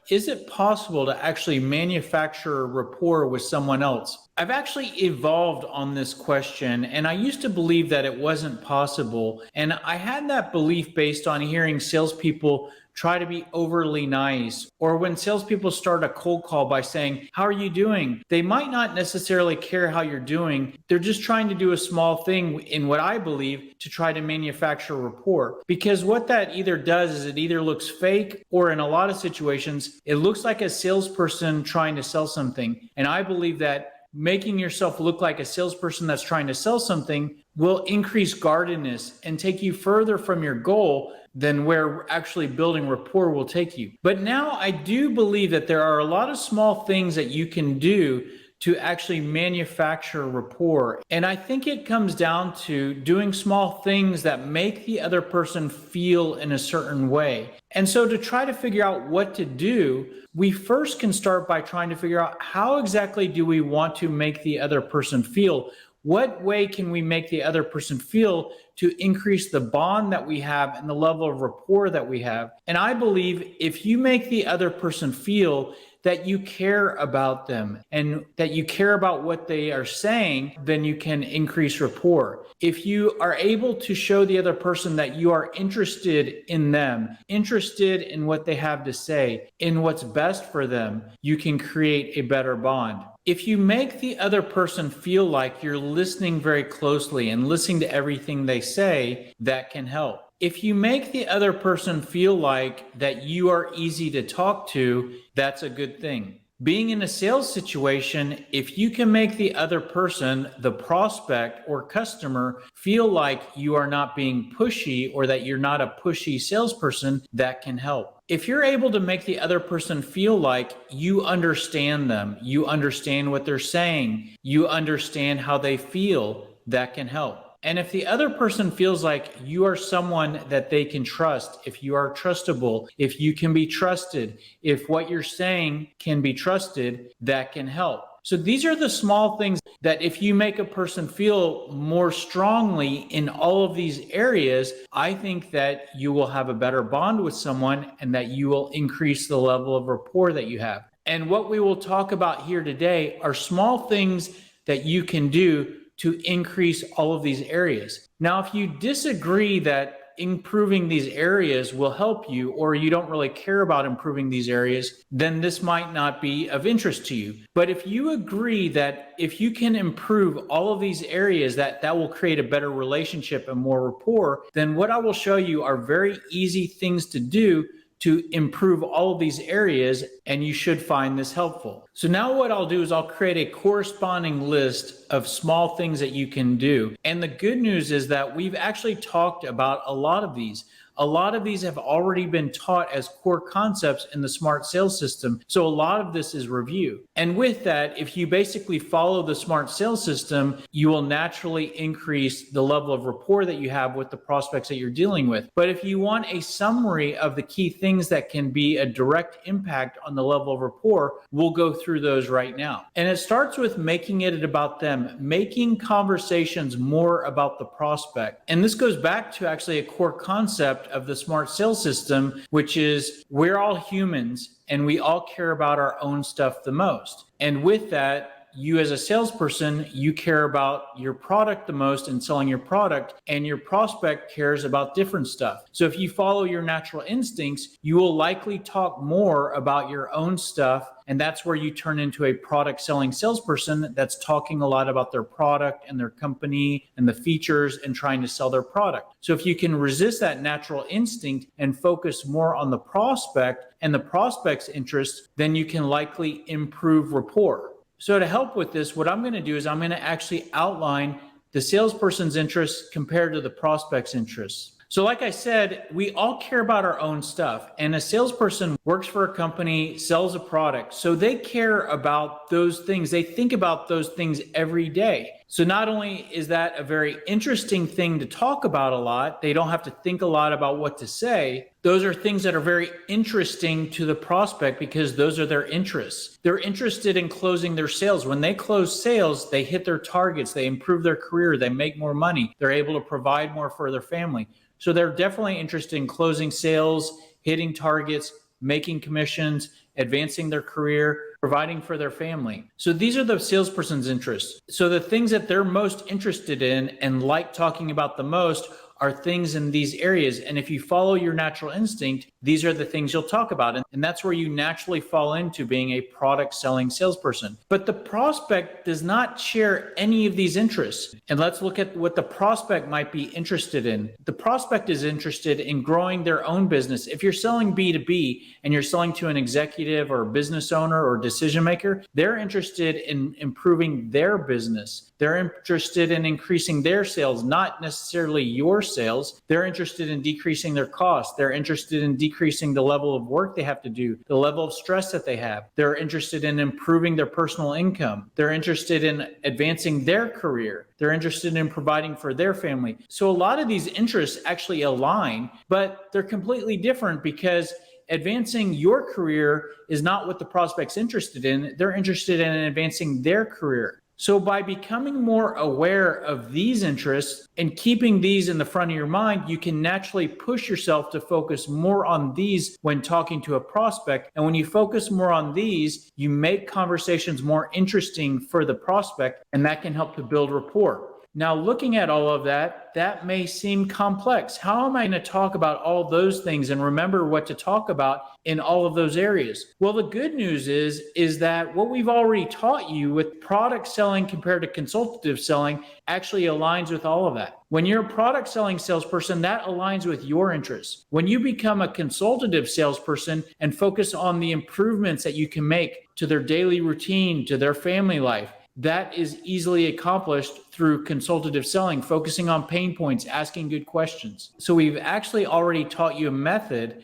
is it possible to actually manufacture a rapport with someone else? I've actually evolved on this question, and I used to believe that it wasn't possible. And I had that belief based on hearing salespeople try to be overly nice, or when salespeople start a cold call by saying, "How are you doing?" They might not necessarily care how you're doing. They're just trying to do a small thing in what I believe to try to manufacture rapport. Because what that either does is it either looks fake, or in a lot of situations, it looks like a salesperson trying to sell something. And I believe that making yourself look like a salesperson that's trying to sell something will increase guardedness and take you further from your goal than where actually building rapport will take you. But now I do believe that there are a lot of small things that you can do to actually manufacture rapport. And I think it comes down to doing small things that make the other person feel in a certain way. And so to try to figure out what to do, we first can start by trying to figure out how exactly do we want to make the other person feel? What way can we make the other person feel to increase the bond that we have and the level of rapport that we have? And I believe if you make the other person feel that you care about them and that you care about what they are saying, then you can increase rapport. If you are able to show the other person that you are interested in them, interested in what they have to say, in what's best for them, you can create a better bond. If you make the other person feel like you're listening very closely and listening to everything they say, that can help. If you make the other person feel like that you are easy to talk to, that's a good thing. Being in a sales situation, if you can make the other person, the prospect or customer, feel like you are not being pushy or that you're not a pushy salesperson, that can help. If you're able to make the other person feel like you understand them, you understand what they're saying, you understand how they feel, that can help. And if the other person feels like you are someone that they can trust, if you are trustable, if you can be trusted, if what you're saying can be trusted, that can help. So these are the small things that if you make a person feel more strongly in all of these areas, I think that you will have a better bond with someone and that you will increase the level of rapport that you have. And what we will talk about here today are small things that you can do to increase all of these areas. Now, if you disagree that improving these areas will help you, or you don't really care about improving these areas, then this might not be of interest to you. But if you agree that if you can improve all of these areas, that will create a better relationship and more rapport, then what I will show you are very easy things to do to improve all of these areas, and you should find this helpful. So now what I'll do is I'll create a corresponding list of small things that you can do. And the good news is that we've actually talked about a lot of these. A lot of these have already been taught as core concepts in the SMART sales system. So a lot of this is review. And with that, if you basically follow the SMART sales system, you will naturally increase the level of rapport that you have with the prospects that you're dealing with. But if you want a summary of the key things that can be a direct impact on the level of rapport, we'll go through those right now. And it starts with making it about them, making conversations more about the prospect. And this goes back to actually a core concept of the SMART sales system, which is we're all humans and we all care about our own stuff the most. And with that, you as a salesperson, you care about your product the most and selling your product, and your prospect cares about different stuff. So if you follow your natural instincts, you will likely talk more about your own stuff, and that's where you turn into a product selling salesperson that's talking a lot about their product and their company and the features and trying to sell their product. So if you can resist that natural instinct and focus more on the prospect and the prospect's interests, then you can likely improve rapport. So to help with this, what I'm going to do is I'm going to actually outline the salesperson's interests compared to the prospect's interests. So like I said, we all care about our own stuff, and a salesperson works for a company, sells a product. So they care about those things. They think about those things every day. So not only is that a very interesting thing to talk about a lot, they don't have to think a lot about what to say. Those are things that are very interesting to the prospect because those are their interests. They're interested in closing their sales. When they close sales, they hit their targets, they improve their career, they make more money, they're able to provide more for their family. So they're definitely interested in closing sales, hitting targets, making commissions, advancing their career, providing for their family. So these are the salesperson's interests. So the things that they're most interested in and like talking about the most are things in these areas. And if you follow your natural instinct, these are the things you'll talk about. And that's where you naturally fall into being a product selling salesperson. But the prospect does not share any of these interests. And let's look at what the prospect might be interested in. The prospect is interested in growing their own business. If you're selling B2B and you're selling to an executive or business owner or decision maker, they're interested in improving their business. They're interested in increasing their sales, not necessarily your sales. They're interested in decreasing their costs. They're interested in decreasing the level of work they have to do, the level of stress that they have. They're interested in improving their personal income. They're interested in advancing their career. They're interested in providing for their family. So a lot of these interests actually align, but they're completely different because advancing your career is not what the prospect's interested in. They're interested in advancing their career. So by becoming more aware of these interests and keeping these in the front of your mind, you can naturally push yourself to focus more on these when talking to a prospect. And when you focus more on these, you make conversations more interesting for the prospect, and that can help to build rapport. Now, looking at all of that, that may seem complex. How am I going to talk about all those things and remember what to talk about in all of those areas? Well, the good news is that what we've already taught you with product selling compared to consultative selling actually aligns with all of that. When you're a product selling salesperson, that aligns with your interests. When you become a consultative salesperson and focus on the improvements that you can make to their daily routine, to their family life, that is easily accomplished through consultative selling, focusing on pain points, asking good questions. So we've actually already taught you a method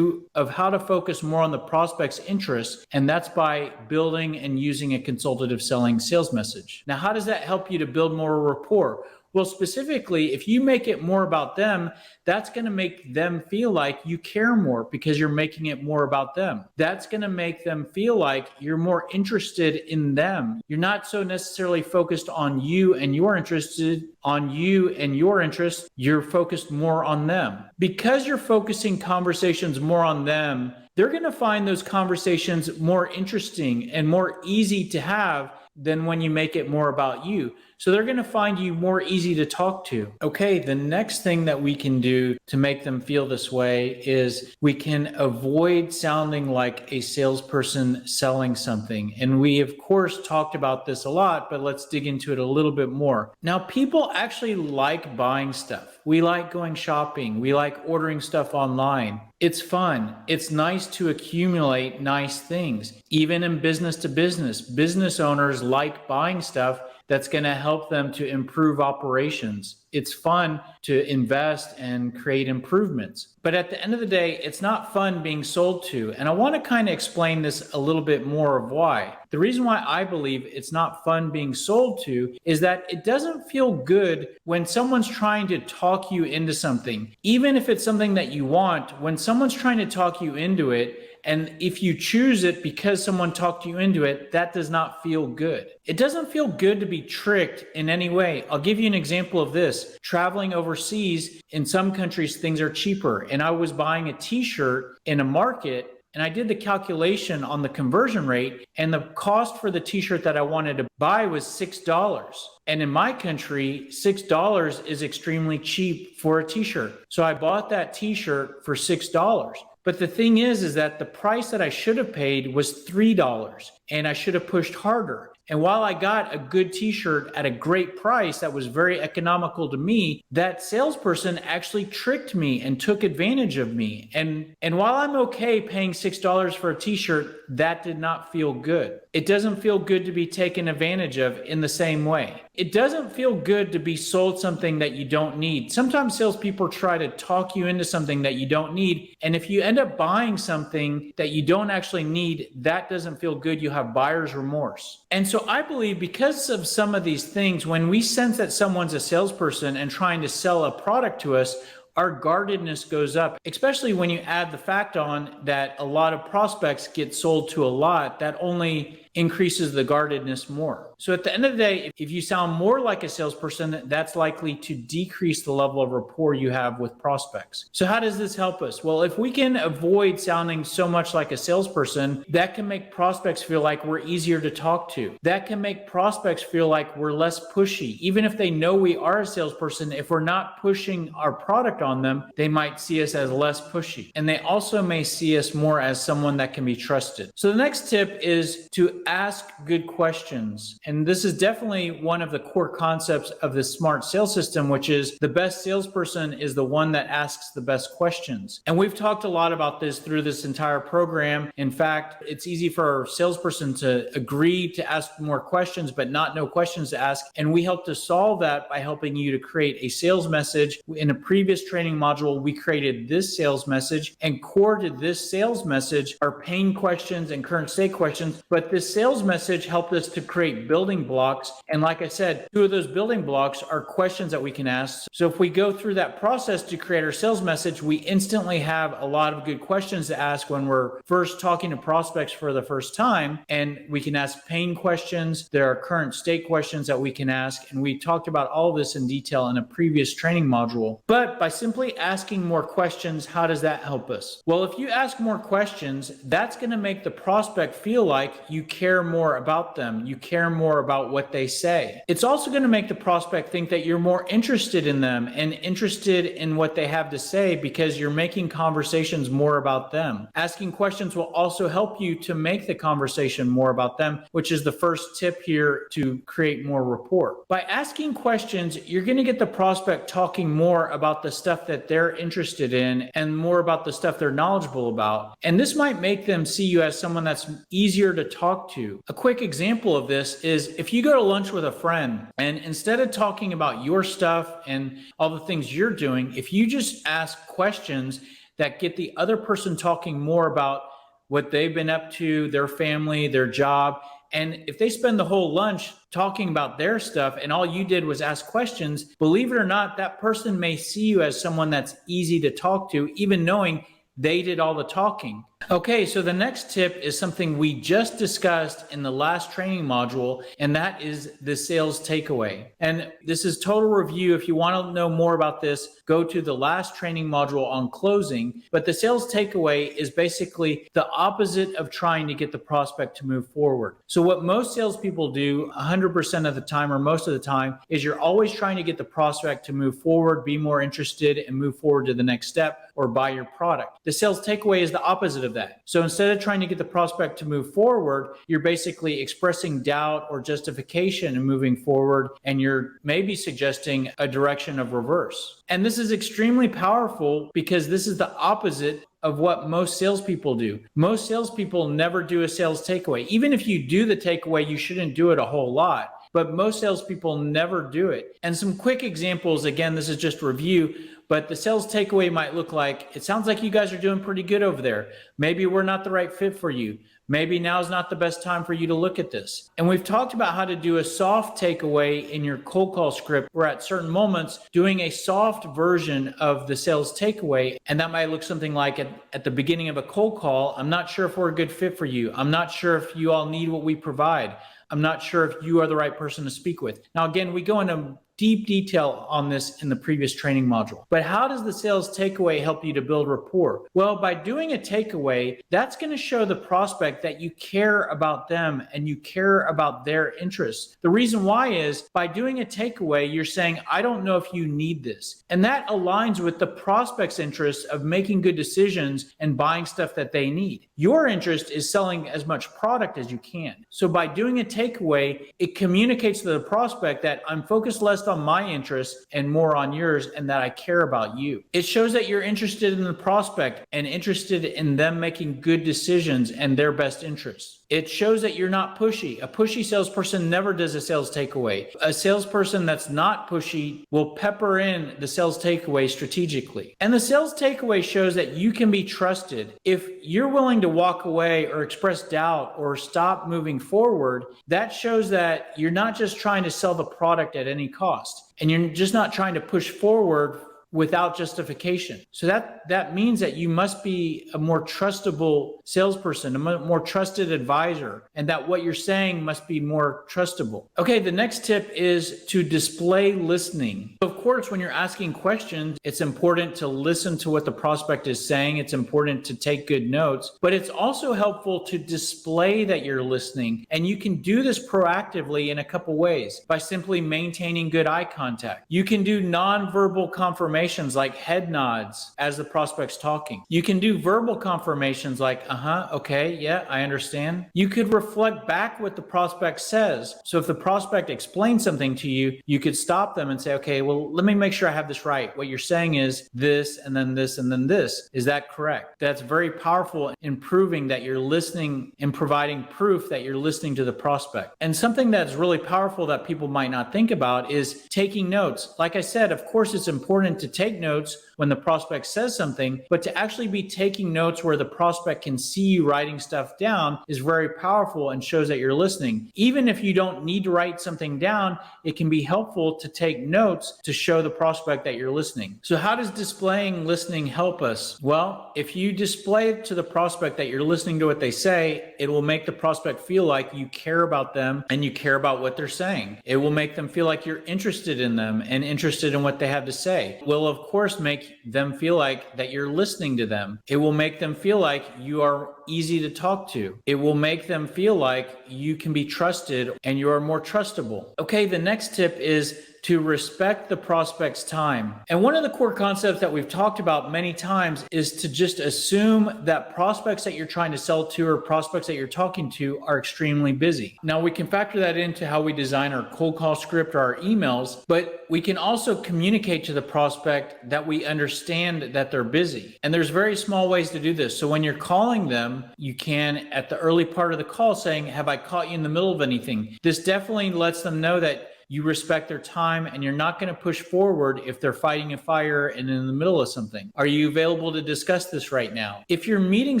of how to focus more on the prospect's interests, and that's by building and using a consultative selling sales message. Now, how does that help you to build more rapport? Well, specifically, if you make it more about them, that's going to make them feel like you care more because you're making it more about them. That's going to make them feel like you're more interested in them. You're not so necessarily focused on you and you're interested on you and your interests. You're focused more on them. Because you're focusing conversations more on them, they're going to find those conversations more interesting and more easy to have than when you make it more about you. So they're going to find you more easy to talk to. Okay, the next thing that we can do to make them feel this way is we can avoid sounding like a salesperson selling something. And we, of course, talked about this a lot, but let's dig into it a little bit more. Now, people actually like buying stuff. We like going shopping. We like ordering stuff online. It's fun. It's nice to accumulate nice things. Even in business to business, business owners like buying stuff that's going to help them to improve operations. It's fun to invest and create improvements. But at the end of the day, it's not fun being sold to. And I want to kind of explain this a little bit more of why. The reason why I believe it's not fun being sold to is that it doesn't feel good when someone's trying to talk you into something. Even if it's something that you want, when someone's trying to talk you into it, and if you choose it because someone talked you into it, that does not feel good. It doesn't feel good to be tricked in any way. I'll give you an example of this. Traveling overseas, in some countries, things are cheaper. And I was buying a t-shirt in a market, and I did the calculation on the conversion rate, and the cost for the t-shirt that I wanted to buy was $6. And in my country, $6 is extremely cheap for a t-shirt. So I bought that t-shirt for $6. But the thing is that the price that I should have paid was $3, and I should have pushed harder. And while I got a good t-shirt at a great price that was very economical to me, that salesperson actually tricked me and took advantage of me. And while I'm okay paying $6 for a t-shirt, that did not feel good. It doesn't feel good to be taken advantage of in the same way. It doesn't feel good to be sold something that you don't need. Sometimes salespeople try to talk you into something that you don't need. And if you end up buying something that you don't actually need, that doesn't feel good. You have buyer's remorse. And so I believe because of some of these things, when we sense that someone's a salesperson and trying to sell a product to us, our guardedness goes up, especially when you add the fact on that a lot of prospects get sold to a lot. That only increases the guardedness more. So at the end of the day, if you sound more like a salesperson, that's likely to decrease the level of rapport you have with prospects. So how does this help us? Well, if we can avoid sounding so much like a salesperson, that can make prospects feel like we're easier to talk to. That can make prospects feel like we're less pushy. Even if they know we are a salesperson, if we're not pushing our product on them, they might see us as less pushy. And they also may see us more as someone that can be trusted. So the next tip is to ask good questions. And this is definitely one of the core concepts of the SMART sales system, which is the best salesperson is the one that asks the best questions. And we've talked a lot about this through this entire program. In fact, it's easy for a salesperson to agree to ask more questions, but not know questions to ask. And we help to solve that by helping you to create a sales message. In a previous training module, we created this sales message, and core to this sales message are pain questions and current state questions. But this sales message helped us to create building blocks. And like I said, two of those building blocks are questions that we can ask. So if we go through that process to create our sales message, we instantly have a lot of good questions to ask when we're first talking to prospects for the first time. And we can ask pain questions. There are current state questions that we can ask. And we talked about all of this in detail in a previous training module. But by simply asking more questions, how does that help us? Well, if you ask more questions, that's going to make the prospect feel like you care more about them. You care more about what they say. It's also going to make the prospect think that you're more interested in them and interested in what they have to say because you're making conversations more about them. Asking questions will also help you to make the conversation more about them, which is the first tip here to create more rapport. By asking questions, you're going to get the prospect talking more about the stuff that they're interested in and more about the stuff they're knowledgeable about. And this might make them see you as someone that's easier to talk to. A quick example of this is if you go to lunch with a friend and instead of talking about your stuff and all the things you're doing, if you just ask questions that get the other person talking more about what they've been up to, their family, their job, and if they spend the whole lunch talking about their stuff and all you did was ask questions, believe it or not, that person may see you as someone that's easy to talk to, even knowing they did all the talking. Okay, so the next tip is something we just discussed in the last training module, and that is the sales takeaway. And this is total review. If you want to know more about this, go to the last training module on closing. But the sales takeaway is basically the opposite of trying to get the prospect to move forward. So what most salespeople do 100% of the time or most of the time is you're always trying to get the prospect to move forward, be more interested, and move forward to the next step or buy your product. The sales takeaway is the opposite of that. So instead of trying to get the prospect to move forward, you're basically expressing doubt or justification in moving forward, and you're maybe suggesting a direction of reverse. And this is extremely powerful because this is the opposite of what most salespeople do. Most salespeople never do a sales takeaway. Even if you do the takeaway, you shouldn't do it a whole lot. But most salespeople never do it. And some quick examples, again, this is just review, but the sales takeaway might look like, it sounds like you guys are doing pretty good over there. Maybe we're not the right fit for you. Maybe now's not the best time for you to look at this. And we've talked about how to do a soft takeaway in your cold call script, where at certain moments doing a soft version of the sales takeaway. And that might look something like at the beginning of a cold call, I'm not sure if we're a good fit for you. I'm not sure if you all need what we provide. I'm not sure if you are the right person to speak with. Now, again, we go into deep detail on this in the previous training module. But how does the sales takeaway help you to build rapport? Well, by doing a takeaway, that's going to show the prospect that you care about them and you care about their interests. The reason why is by doing a takeaway, you're saying, I don't know if you need this. And that aligns with the prospect's interest of making good decisions and buying stuff that they need. Your interest is selling as much product as you can. So by doing a takeaway, it communicates to the prospect that I'm focused less on my interests and more on yours, and that I care about you. It shows that you're interested in the prospect and interested in them making good decisions and their best interests. It shows that you're not pushy. A pushy salesperson never does a sales takeaway. A salesperson that's not pushy will pepper in the sales takeaway strategically. And the sales takeaway shows that you can be trusted. If you're willing to walk away or express doubt or stop moving forward, that shows that you're not just trying to sell the product at any cost. And you're just not trying to push forward without justification. So that means that you must be a more trustable salesperson, a more trusted advisor, and that what you're saying must be more trustable. Okay, the next tip is to display listening. Of course, when you're asking questions, it's important to listen to what the prospect is saying. It's important to take good notes, but it's also helpful to display that you're listening. And you can do this proactively in a couple ways by simply maintaining good eye contact. You can do nonverbal confirmations like head nods as the prospect's talking. You can do verbal confirmations like, okay, yeah, I understand. You could reflect back what the prospect says. So if the prospect explains something to you, you could stop them and say, okay, well, let me make sure I have this right. What you're saying is this, and then this, and then this. Is that correct? That's very powerful in proving that you're listening and providing proof that you're listening to the prospect. And something that's really powerful that people might not think about is taking notes. Like I said, of course, it's important to take notes when the prospect says something, but to actually be taking notes where the prospect can see you writing stuff down is very powerful and shows that you're listening. Even if you don't need to write something down, it can be helpful to take notes to show the prospect that you're listening. So how does displaying listening help us? Well, if you display to the prospect that you're listening to what they say, it will make the prospect feel like you care about them and you care about what they're saying. It will make them feel like you're interested in them and interested in what they have to say. It will, of course, make them feel like that you're listening to them. It will make them feel like you are easy to talk to. It will make them feel like you can be trusted and you are more trustable. Okay, the next tip is to respect the prospect's time. And one of the core concepts that we've talked about many times is to just assume that prospects that you're trying to sell to or prospects that you're talking to are extremely busy. Now, we can factor that into how we design our cold call script or our emails, but we can also communicate to the prospect that we understand that they're busy. And there's very small ways to do this. So when you're calling them, you can, at the early part of the call, saying, have I caught you in the middle of anything? This definitely lets them know that you respect their time and you're not going to push forward if they're fighting a fire and in the middle of something. Are you available to discuss this right now? If you're meeting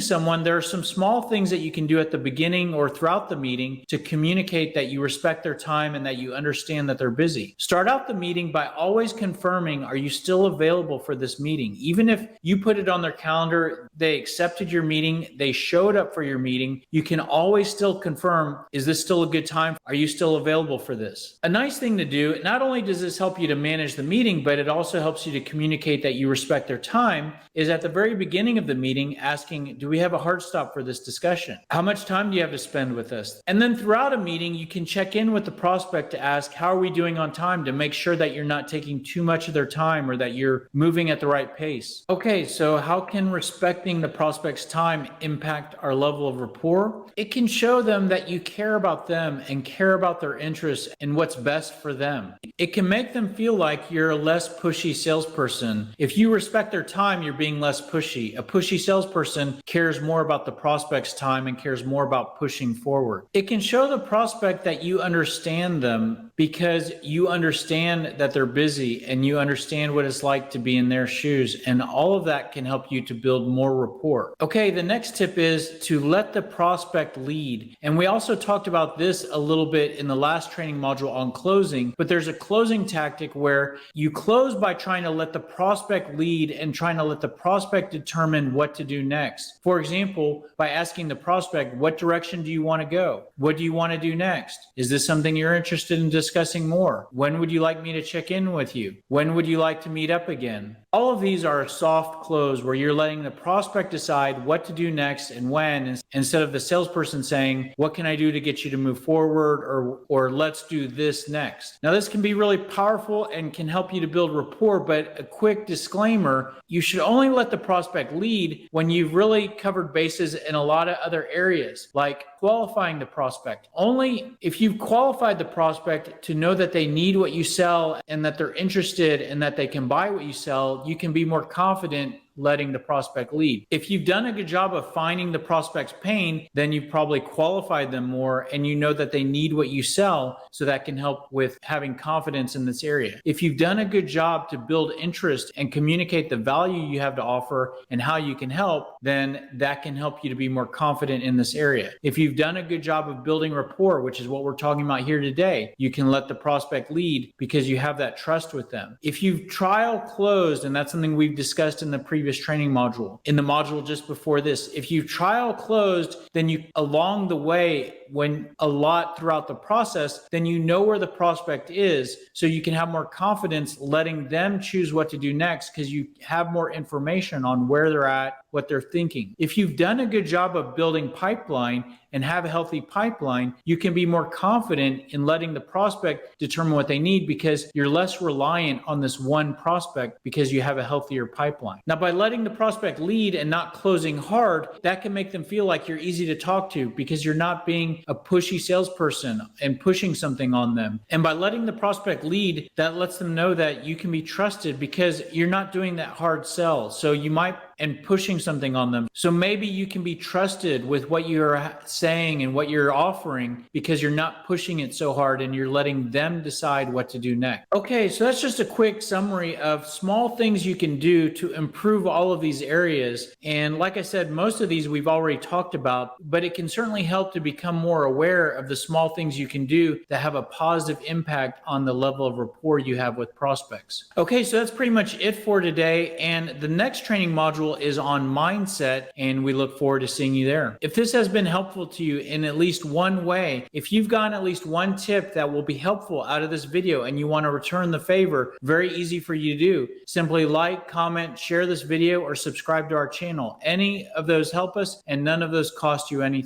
someone, there are some small things that you can do at the beginning or throughout the meeting to communicate that you respect their time and that you understand that they're busy. Start out the meeting by always confirming, are you still available for this meeting? Even if you put it on their calendar, they accepted your meeting, they showed up for your meeting, you can always still confirm, is this still a good time? Are you still available for this? A nice thing to do, not only does this help you to manage the meeting, but it also helps you to communicate that you respect their time, is at the very beginning of the meeting asking, do we have a hard stop for this discussion? How much time do you have to spend with us? And then throughout a meeting, you can check in with the prospect to ask, how are we doing on time, to make sure that you're not taking too much of their time or that you're moving at the right pace. Okay, so how can respecting the prospect's time impact our level of rapport? It can show them that you care about them and care about their interests and what's best for them. It can make them feel like you're a less pushy salesperson. If you respect their time, you're being less pushy. A pushy salesperson cares more about the prospect's time and cares more about pushing forward. It can show the prospect that you understand them because you understand that they're busy and you understand what it's like to be in their shoes. And all of that can help you to build more rapport. Okay, the next tip is to let the prospect lead. And we also talked about this a little bit in the last training module on closing, but there's a closing tactic where you close by trying to let the prospect lead and trying to let the prospect determine what to do next. For example, by asking the prospect, what direction do you want to go? What do you want to do next? Is this something you're interested in discussing more? When would you like me to check in with you? When would you like to meet up again? All of these are a soft close where you're letting the prospect decide what to do next and when, instead of the salesperson saying, what can I do to get you to move forward, or let's do this next. Now, this can be really powerful and can help you to build rapport, but a quick disclaimer, you should only let the prospect lead when you've really covered bases in a lot of other areas, like qualifying the prospect. Only if you've qualified the prospect to know that they need what you sell and that they're interested and that they can buy what you sell, you can be more confident letting the prospect lead. If you've done a good job of finding the prospect's pain, then you've probably qualified them more and you know that they need what you sell, so that can help with having confidence in this area. If you've done a good job to build interest and communicate the value you have to offer and how you can help, then that can help you to be more confident in this area. If you've done a good job of building rapport, which is what we're talking about here today, you can let the prospect lead because you have that trust with them. If you've trial closed, and that's something we've discussed in the previous training module, in the module just before this, if you've trial closed, then you along the way, when a lot throughout the process, then you know where the prospect is, so you can have more confidence letting them choose what to do next because you have more information on where they're at, what they're thinking. If you've done a good job of building pipeline and have a healthy pipeline, you can be more confident in letting the prospect determine what they need because you're less reliant on this one prospect because you have a healthier pipeline. Now, by letting the prospect lead and not closing hard, that can make them feel like you're easy to talk to because you're not being a pushy salesperson and pushing something on them. And by letting the prospect lead, that lets them know that you can be trusted because you're not doing that hard sell. So you might and pushing something on them. So maybe you can be trusted with what you're saying and what you're offering because you're not pushing it so hard and you're letting them decide what to do next. Okay, so that's just a quick summary of small things you can do to improve all of these areas. And like I said, most of these we've already talked about, but it can certainly help to become more aware of the small things you can do that have a positive impact on the level of rapport you have with prospects. Okay, so that's pretty much it for today. And the next training module is on mindset, and we look forward to seeing you there. If this has been helpful to you in at least one way, if you've gotten at least one tip that will be helpful out of this video and you want to return the favor, very easy for you to do. Simply like, comment, share this video, or subscribe to our channel. Any of those help us, and none of those cost you anything.